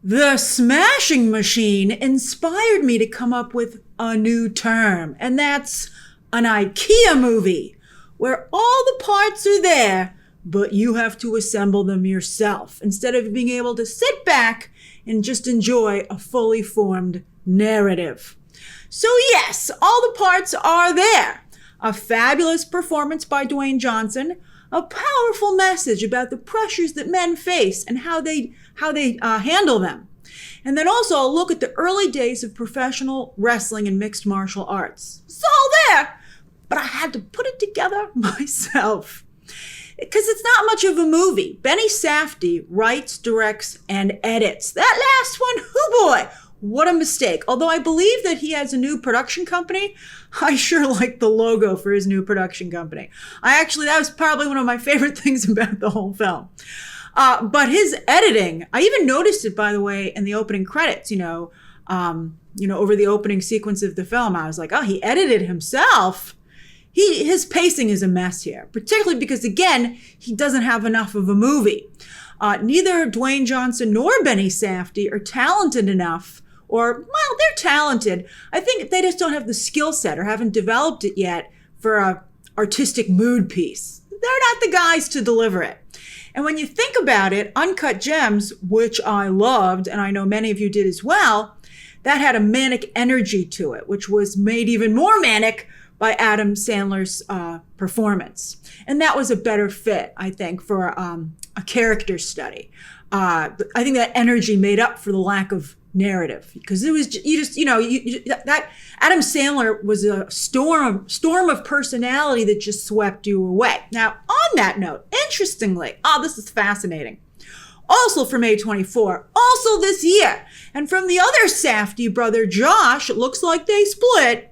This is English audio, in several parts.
The smashing machine inspired me to come up with a new term, and that's an IKEA movie, where all the parts are there, but you have to assemble them yourself, instead of being able to sit back and just enjoy a fully formed narrative. So yes, all the parts are there. A fabulous performance by Dwayne Johnson, a powerful message about the pressures that men face and how they handle them. And then also a look at the early days of professional wrestling and mixed martial arts. It's all there, but I had to put it together myself. Because it's not much of a movie. Benny Safdie writes, directs, and edits. That last one, oh boy, what a mistake. Although I believe that he has a new production company, I sure like the logo for his new production company. That was probably one of my favorite things about the whole film. But his editing, I even noticed it, by the way, in the opening credits, over the opening sequence of the film. I was like, oh, he edited himself. His pacing is a mess here, particularly because, again, he doesn't have enough of a movie. Neither Dwayne Johnson nor Benny Safdie are talented enough, they're talented. I think they just don't have the skill set or haven't developed it yet for an artistic mood piece. They're not the guys to deliver it. And when you think about it, Uncut Gems, which I loved, and I know many of you did as well, that had a manic energy to it, which was made even more manic by Adam Sandler's performance. And that was a better fit, I think, for a character study. I think that energy made up for the lack of narrative, because it was that Adam Sandler was a storm of personality that just swept you away. Now, on that note, interestingly, this is fascinating. Also from A24, also this year, and from the other Safdie brother Josh, it looks like they split,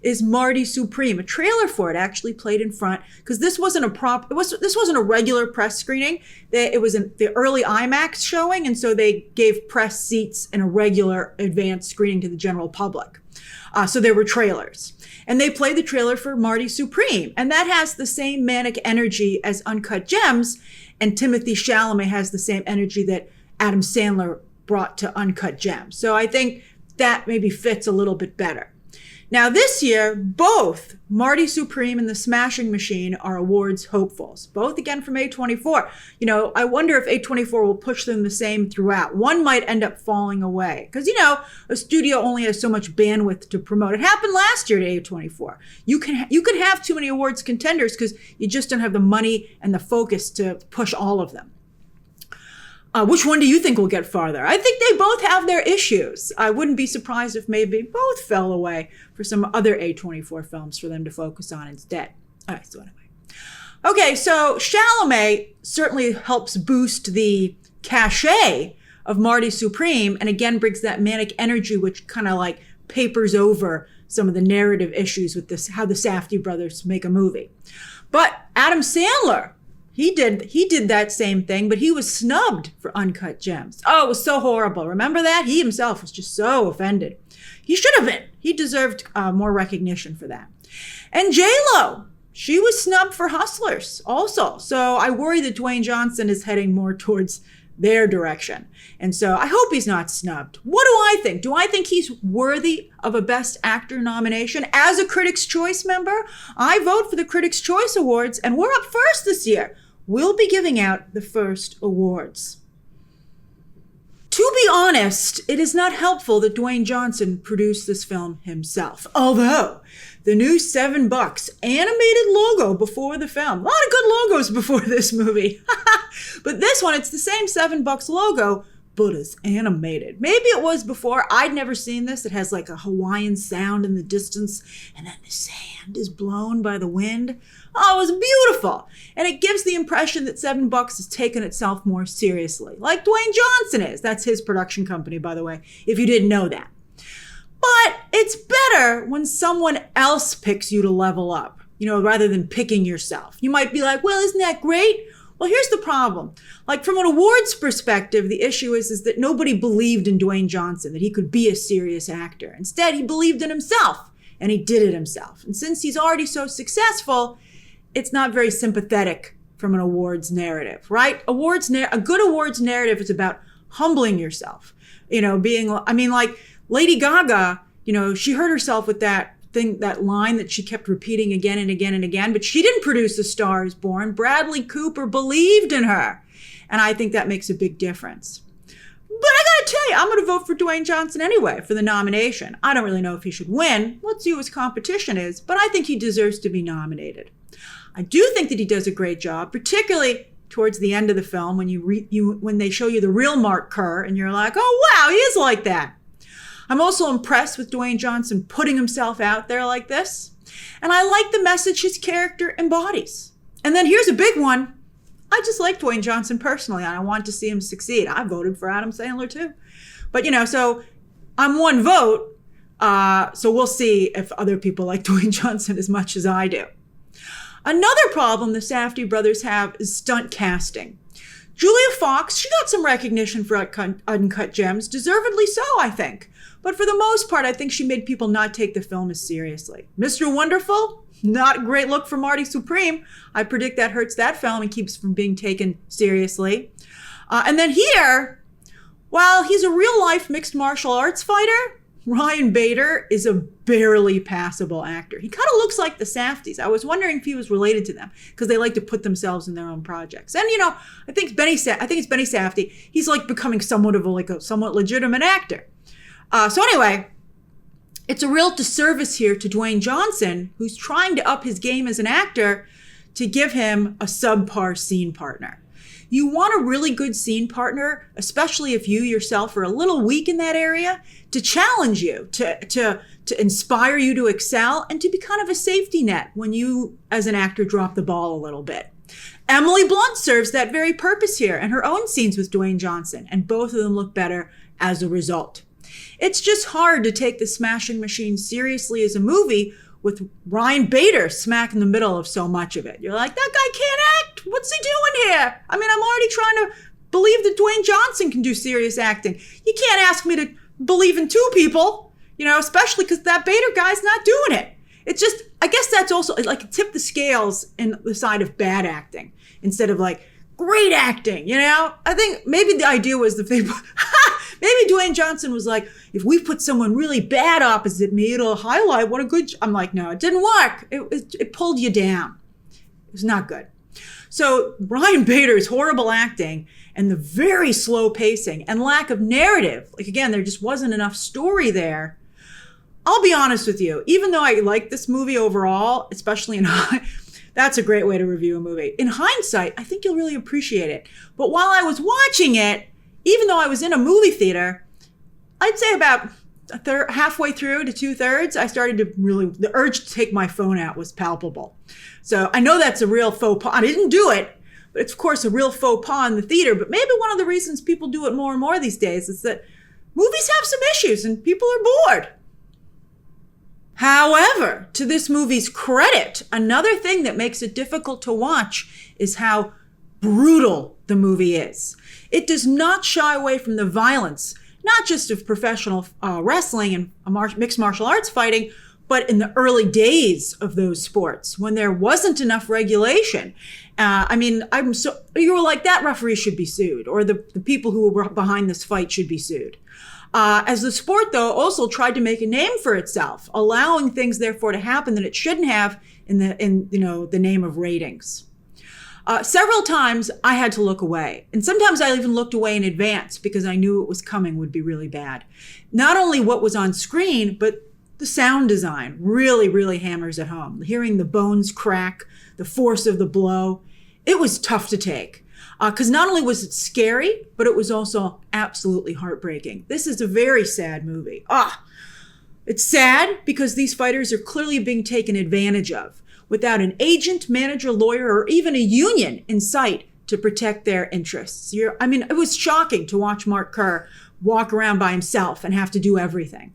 is Marty Supreme. A trailer for it actually played in front, because this wasn't a regular press screening. It was the early IMAX showing, and so they gave press seats in a regular advanced screening to the general public. So there were trailers. And they played the trailer for Marty Supreme, and that has the same manic energy as Uncut Gems, and Timothée Chalamet has the same energy that Adam Sandler brought to Uncut Gems. So I think that maybe fits a little bit better. Now this year, both Marty Supreme and The Smashing Machine are awards hopefuls, both again from A24. I wonder if A24 will push them the same throughout. One might end up falling away because, a studio only has so much bandwidth to promote. It happened last year to A24. You can have too many awards contenders because you just don't have the money and the focus to push all of them. Which one do you think will get farther? I think they both have their issues. I wouldn't be surprised if maybe both fell away for some other A24 films for them to focus on instead. All right, so anyway. Okay, so Chalamet certainly helps boost the cachet of Marty Supreme, and again brings that manic energy, which kind of like papers over some of the narrative issues with this, how the Safdie brothers make a movie. But Adam Sandler, He did that same thing, but he was snubbed for Uncut Gems. Oh, it was so horrible. Remember that? He himself was just so offended. He should have been. He deserved more recognition for that. And J-Lo, she was snubbed for Hustlers also. So I worry that Dwayne Johnson is heading more towards their direction. And so I hope he's not snubbed. What do I think? Do I think he's worthy of a Best Actor nomination? As a Critics' Choice member, I vote for the Critics' Choice Awards, and we're up first this year. We'll be giving out the first awards. To be honest, it is not helpful that Dwayne Johnson produced this film himself. Although, the new $7 animated logo before the film. A lot of good logos before this movie. But this one, it's the same $7 logo, but it's animated. Maybe it was before. I'd never seen this. It has like a Hawaiian sound in the distance, and then the sand is blown by the wind. Oh, it was beautiful. And it gives the impression that $7 has taken itself more seriously, like Dwayne Johnson is. That's his production company, by the way, if you didn't know that. But it's better when someone else picks you to level up, rather than picking yourself. You might be like, well, isn't that great? Well, here's the problem. Like, from an awards perspective, the issue is that nobody believed in Dwayne Johnson, that he could be a serious actor. Instead, he believed in himself, and he did it himself. And since he's already so successful, it's not very sympathetic from an awards narrative, right? A good awards narrative is about humbling yourself, like Lady Gaga, she hurt herself with that line that she kept repeating again and again and again, but she didn't produce A Star Is Born. Bradley Cooper believed in her. And I think that makes a big difference. But I gotta tell you, I'm gonna vote for Dwayne Johnson anyway for the nomination. I don't really know if he should win. Let's see who his competition is, but I think he deserves to be nominated. I do think that he does a great job, particularly towards the end of the film when when they show you the real Mark Kerr and you're like, oh wow, he is like that. I'm also impressed with Dwayne Johnson putting himself out there like this. And I like the message his character embodies. And then here's a big one. I just like Dwayne Johnson personally, and I want to see him succeed. I voted for Adam Sandler too. But, so I'm one vote. So we'll see if other people like Dwayne Johnson as much as I do. Another problem the Safdie brothers have is stunt casting. Julia Fox, she got some recognition for Uncut Gems, deservedly so, I think. But for the most part, I think she made people not take the film as seriously. Mr. Wonderful, not a great look for Marty Supreme. I predict that hurts that film and keeps from being taken seriously. And then here, while he's a real-life mixed martial arts fighter, Ryan Bader is a barely passable actor. He kind of looks like the Safdies. I was wondering if he was related to them because they like to put themselves in their own projects. And I think it's Benny Safdie. He's like becoming somewhat of a somewhat legitimate actor. So anyway, it's a real disservice here to Dwayne Johnson, who's trying to up his game as an actor, to give him a subpar scene partner. You want a really good scene partner, especially if you yourself are a little weak in that area, to challenge you, to inspire you to excel, and to be kind of a safety net when you, as an actor, drop the ball a little bit. Emily Blunt serves that very purpose here in her own scenes with Dwayne Johnson, and both of them look better as a result. It's just hard to take The Smashing Machine seriously as a movie with Ryan Bader smack in the middle of so much of it. You're like, that guy can't act. What's he doing here? I'm already trying to believe that Dwayne Johnson can do serious acting. You can't ask me to believe in two people, especially because that Bader guy's not doing it. It's just, I guess that's also like tip the scales in the side of bad acting instead of like great acting, I think maybe the idea was maybe Dwayne Johnson was like, if we put someone really bad opposite me, it'll highlight what a good, I'm like, no, it didn't work. It pulled you down. It was not good. So Ryan Bader's horrible acting and the very slow pacing and lack of narrative, like again, there just wasn't enough story there. I'll be honest with you, even though I like this movie overall, especially that's a great way to review a movie. In hindsight, I think you'll really appreciate it. But while I was watching it, even though I was in a movie theater, I'd say about halfway through to 2/3, I started to the urge to take my phone out was palpable. So I know that's a real faux pas. I didn't do it, but it's of course a real faux pas in the theater. But maybe one of the reasons people do it more and more these days is that movies have some issues and people are bored. However, to this movie's credit, another thing that makes it difficult to watch is how brutal the movie is. It does not shy away from the violence, not just of professional wrestling and mixed martial arts fighting, but in the early days of those sports when there wasn't enough regulation. You were like, that referee should be sued, or the people who were behind this fight should be sued. As the sport, though, also tried to make a name for itself, allowing things, therefore, to happen that it shouldn't have in the name of ratings. Several times I had to look away. And sometimes I even looked away in advance because I knew what was coming would be really bad. Not only what was on screen, but the sound design really, really hammers it home. Hearing the bones crack, the force of the blow, it was tough to take. Because not only was it scary, but it was also absolutely heartbreaking. This is a very sad movie. It's sad because these fighters are clearly being taken advantage of without an agent, manager, lawyer, or even a union in sight to protect their interests. It was shocking to watch Mark Kerr walk around by himself and have to do everything.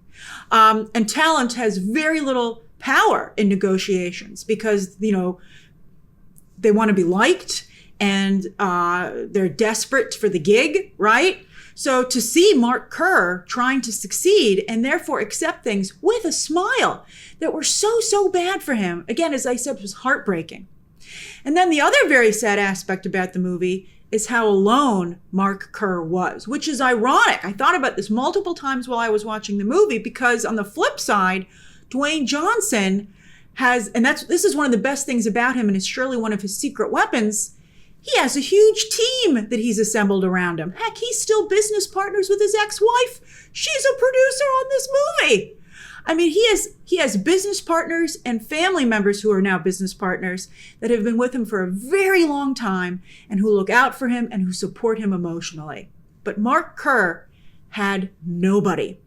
And talent has very little power in negotiations because, they want to be liked and they're desperate for the gig, right? So to see Mark Kerr trying to succeed and therefore accept things with a smile that were so bad for him, again, as I said, was heartbreaking. And then the other very sad aspect about the movie is how alone Mark Kerr was, which is ironic. I thought about this multiple times while I was watching the movie, because on the flip side, Dwayne Johnson has, and this is one of the best things about him, and it's surely one of his secret weapons, he has a huge team that he's assembled around him. Heck, he's still business partners with his ex-wife. She's a producer on this movie. I mean, he has business partners and family members who are now business partners that have been with him for a very long time and who look out for him and who support him emotionally. But Mark Kerr had nobody.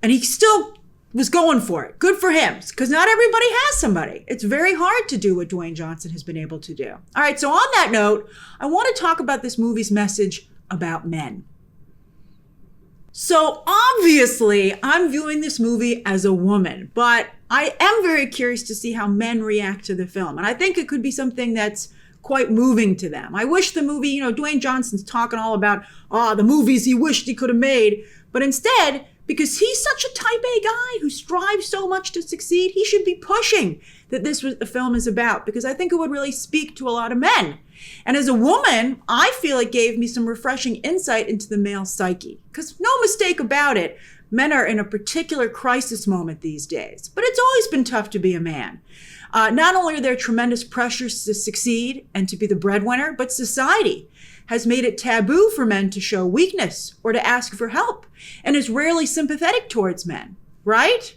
And he still was going for it. Good for him, because not everybody has somebody. It's very hard to do what Dwayne Johnson has been able to do. All right, so on that note, I want to talk about this movie's message about men. So obviously, I'm viewing this movie as a woman, but I am very curious to see how men react to the film. And I think it could be something that's quite moving to them. I wish the movie, Dwayne Johnson's talking all about, the movies he wished he could have made. But instead, because he's such a type A guy who strives so much to succeed, he should be pushing that this was the film is about, because I think it would really speak to a lot of men. And as a woman, I feel it gave me some refreshing insight into the male psyche. Because no mistake about it, men are in a particular crisis moment these days. But it's always been tough to be a man. Not only are there tremendous pressures to succeed and to be the breadwinner, but society has made it taboo for men to show weakness or to ask for help, and is rarely sympathetic towards men, right?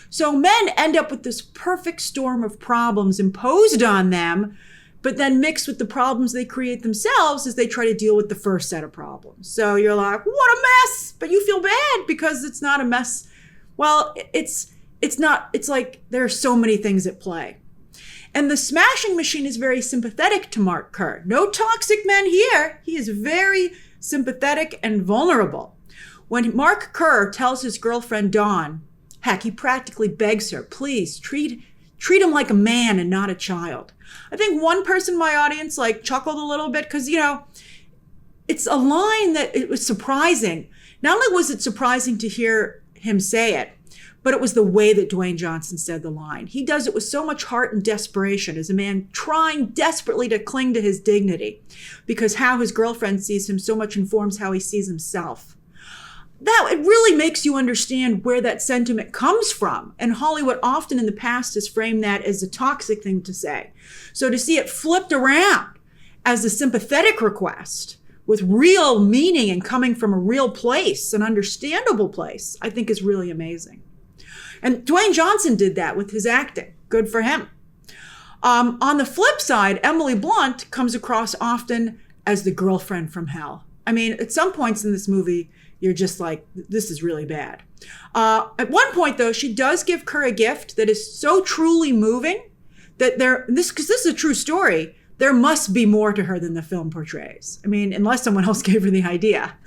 So men end up with this perfect storm of problems imposed on them, but then mixed with the problems they create themselves as they try to deal with the first set of problems. So you're like, what a mess, but you feel bad because it's not a mess. Well, it's not, it's like there are so many things at play. And the smashing machine is very sympathetic to Mark Kerr. No toxic men here. He is very sympathetic and vulnerable. When Mark Kerr tells his girlfriend Dawn, heck, he practically begs her, please treat him like a man and not a child. I think one person in my audience chuckled a little bit because, it's a line that it was surprising. Not only was it surprising to hear him say it, but it was the way that Dwayne Johnson said the line. He does it with so much heart and desperation as a man trying desperately to cling to his dignity, because how his girlfriend sees him so much informs how he sees himself. That it really makes you understand where that sentiment comes from. And Hollywood often in the past has framed that as a toxic thing to say. So to see it flipped around as a sympathetic request with real meaning and coming from a real place, an understandable place, I think is really amazing. And Dwayne Johnson did that with his acting. Good for him. On the flip side, Emily Blunt comes across often as the girlfriend from hell. I mean, at some points in this movie, you're just like, this is really bad. At one point, though, she does give Kerr a gift that is so truly moving that because this is a true story, there must be more to her than the film portrays. I mean, unless someone else gave her the idea.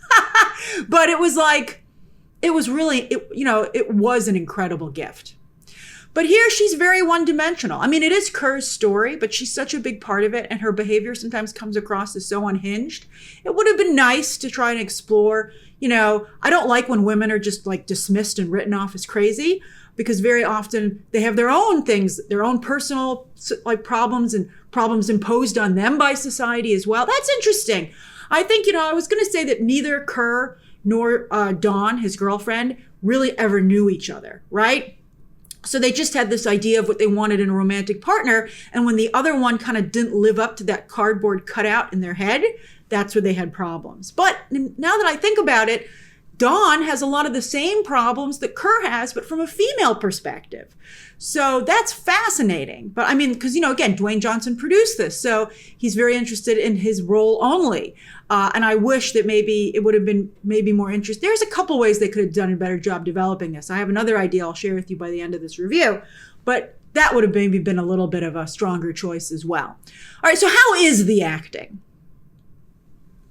But it was like, it was an incredible gift. But here she's very one-dimensional. I mean, it is Kerr's story, but she's such a big part of it, and her behavior sometimes comes across as so unhinged. It would have been nice to try and explore, I don't like when women are just dismissed and written off as crazy, because very often they have their own things, their own personal problems and problems imposed on them by society as well. That's interesting. I think, I was going to say that neither Kerr nor Dawn, his girlfriend, really ever knew each other, right? So they just had this idea of what they wanted in a romantic partner. And when the other one kind of didn't live up to that cardboard cutout in their head, that's where they had problems. But now that I think about it, Dawn has a lot of the same problems that Kerr has, but from a female perspective. So that's fascinating. But I mean, because, again, Dwayne Johnson produced this, so he's very interested in his role only. And I wish that maybe it would have been more interest. There's a couple ways they could have done a better job developing this. I have another idea I'll share with you by the end of this review, but that would have maybe been a little bit of a stronger choice as well. All right, so how is the acting?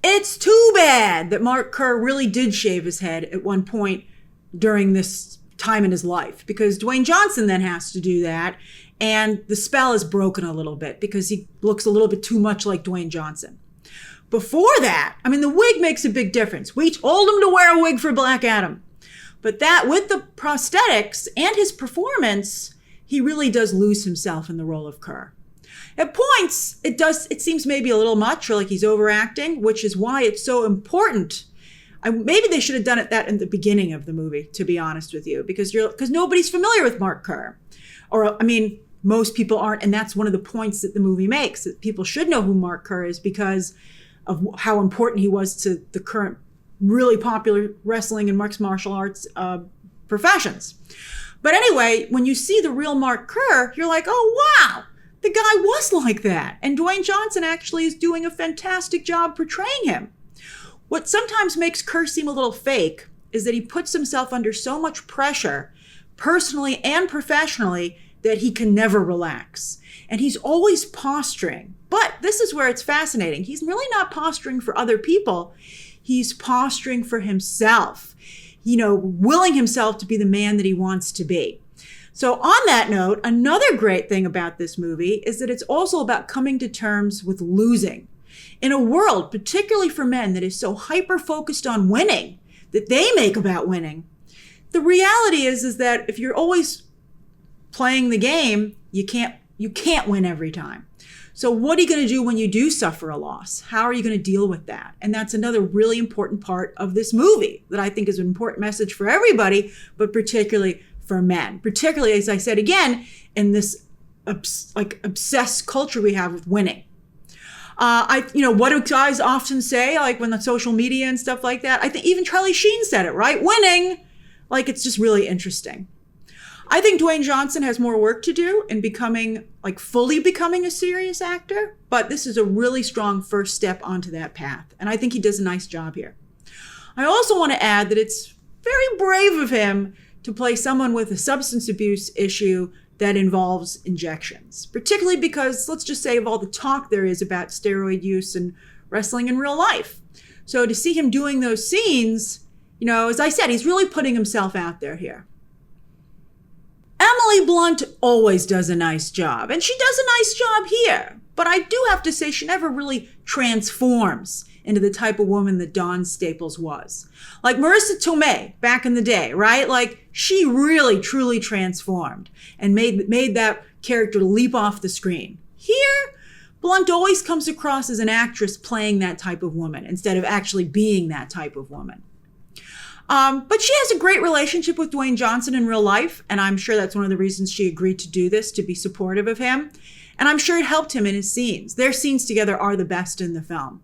It's too bad that Mark Kerr really did shave his head at one point during this time in his life, because Dwayne Johnson then has to do that, and the spell is broken a little bit because he looks a little bit too much like Dwayne Johnson. Before that, I mean, the wig makes a big difference. We told him to wear a wig for Black Adam, but that with the prosthetics and his performance, he really does lose himself in the role of Kerr. At points, it seems maybe a little much, or like he's overacting, which is why it's so important. Maybe they should have done that in the beginning of the movie, to be honest with you, because nobody's familiar with Mark Kerr. Or, I mean, most people aren't, and that's one of the points that the movie makes, that people should know who Mark Kerr is because of how important he was to the current really popular wrestling and mixed martial arts professions. But anyway, when you see the real Mark Kerr, you're like, oh, wow, the guy was like that. And Dwayne Johnson actually is doing a fantastic job portraying him. What sometimes makes Kerr seem a little fake is that he puts himself under so much pressure, personally and professionally, that he can never relax. And he's always posturing. But this is where it's fascinating. He's really not posturing for other people. He's posturing for himself, willing himself to be the man that he wants to be. So on that note, another great thing about this movie is that it's also about coming to terms with losing. In a world, particularly for men, that is so hyper-focused on winning, that they make about winning, the reality is that if you're always playing the game, you can't win every time. So what are you going to do when you do suffer a loss? How are you going to deal with that? And that's another really important part of this movie that I think is an important message for everybody, but particularly for men. Particularly, as I said again, in this obsessed culture we have with winning. What do guys often say, like when the social media and stuff like that? I think even Charlie Sheen said it, right? Winning, like it's just really interesting. I think Dwayne Johnson has more work to do in fully becoming a serious actor, but this is a really strong first step onto that path. And I think he does a nice job here. I also want to add that it's very brave of him to play someone with a substance abuse issue that involves injections, particularly because, let's just say, of all the talk there is about steroid use and wrestling in real life. So to see him doing those scenes, as I said, he's really putting himself out there here. Emily Blunt always does a nice job, and she does a nice job here. But I do have to say she never really transforms into the type of woman that Dawn Staples was. Like Marissa Tomei back in the day, right? Like she really, truly transformed and made that character leap off the screen. Here, Blunt always comes across as an actress playing that type of woman instead of actually being that type of woman. But she has a great relationship with Dwayne Johnson in real life, and I'm sure that's one of the reasons she agreed to do this, to be supportive of him. And I'm sure it helped him in his scenes. Their scenes together are the best in the film.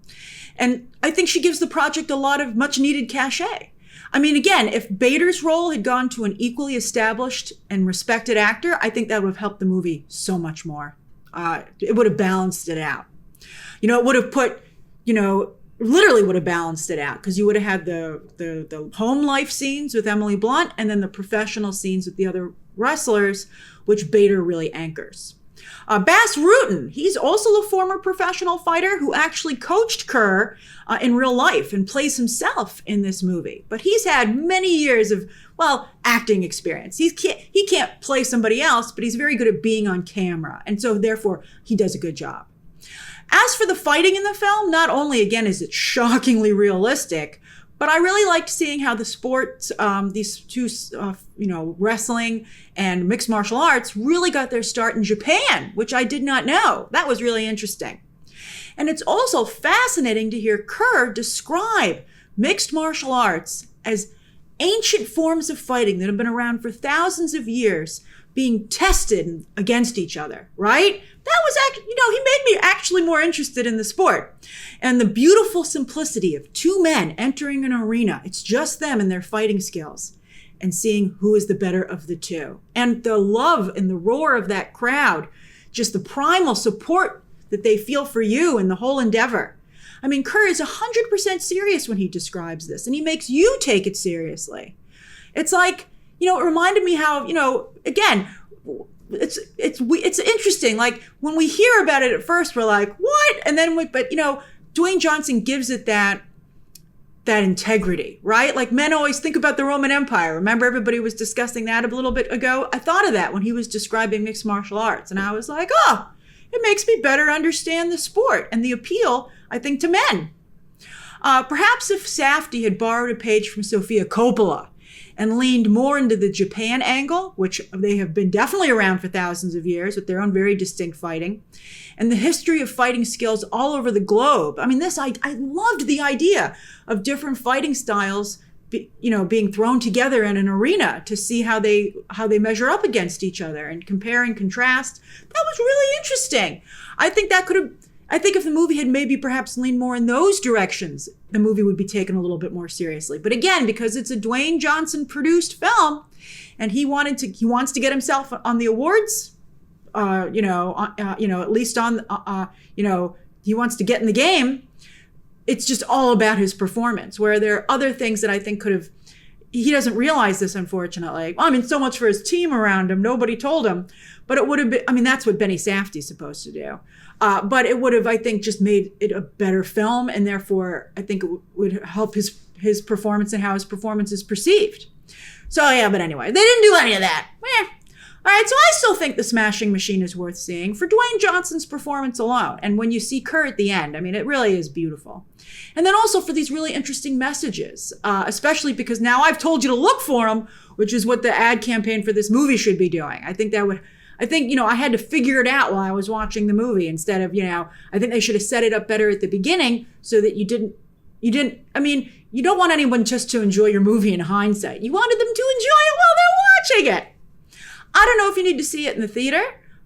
And I think she gives the project a lot of much-needed cachet. I mean, again, if Bader's role had gone to an equally established and respected actor, I think that would have helped the movie so much more. It would have balanced it out. It would have put, literally would have balanced it out, because you would have had the home life scenes with Emily Blunt and then the professional scenes with the other wrestlers, which Bader really anchors. Bas Rutten, he's also a former professional fighter who actually coached Kerr in real life and plays himself in this movie. But he's had many years of, acting experience. He can't play somebody else, but he's very good at being on camera. And so therefore, he does a good job. As for the fighting in the film, not only, again, is it shockingly realistic, but I really liked seeing how the sports, these two, wrestling and mixed martial arts really got their start in Japan, which I did not know. That was really interesting. And it's also fascinating to hear Kerr describe mixed martial arts as ancient forms of fighting that have been around for thousands of years, being tested against each other, right? That was actually, he made me actually more interested in the sport. And the beautiful simplicity of two men entering an arena, it's just them and their fighting skills, and seeing who is the better of the two. And the love and the roar of that crowd, just the primal support that they feel for you and the whole endeavor. I mean, Kerr is 100% serious when he describes this, and he makes you take it seriously. It's like, it reminded me how, again, it's interesting. Like when we hear about it at first, we're like, what? And then Dwayne Johnson gives it that integrity, right? Like men always think about the Roman Empire. Remember everybody was discussing that a little bit ago? I thought of that when he was describing mixed martial arts. And I was like, it makes me better understand the sport and the appeal, I think, to men. Perhaps if Safdie had borrowed a page from Sofia Coppola and leaned more into the Japan angle, which they have been definitely around for thousands of years with their own very distinct fighting, and the history of fighting skills all over the globe. I mean, I loved the idea of different fighting styles, being thrown together in an arena to see how they measure up against each other and compare and contrast. That was really interesting. I think if the movie had maybe perhaps leaned more in those directions, the movie would be taken a little bit more seriously. But again, because it's a Dwayne Johnson produced film, and he wants to get himself on the awards, at least on, he wants to get in the game. It's just all about his performance, where there are other things that I think he doesn't realize this, unfortunately. I mean, so much for his team around him. Nobody told him. But it would have been, I mean, that's what Benny Safdie's supposed to do. But it would have, I think, just made it a better film. And therefore, I think it would help his performance and how his performance is perceived. So, yeah, but anyway, they didn't do any of that. All right, so I still think The Smashing Machine is worth seeing for Dwayne Johnson's performance alone. And when you see Kerr at the end, I mean, it really is beautiful. And then also for these really interesting messages, especially because now I've told you to look for them, which is what the ad campaign for this movie should be doing. I think I had to figure it out while I was watching the movie instead of, I think they should have set it up better at the beginning so that you don't want anyone just to enjoy your movie in hindsight. You wanted them to enjoy it while they're watching it. I don't know if you need to see it in the theater,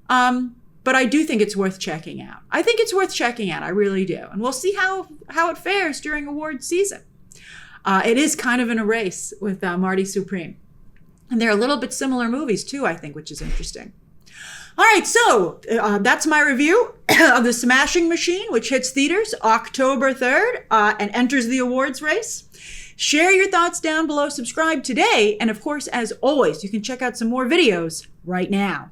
but I do think it's worth checking out. I think it's worth checking out. I really do. And we'll see how it fares during awards season. It is kind of in a race with Marty Supreme. And they're a little bit similar movies too, I think, which is interesting. All right, so that's my review of The Smashing Machine, which hits theaters October 3rd and enters the awards race. Share your thoughts down below, subscribe today, and of course, as always, you can check out some more videos right now.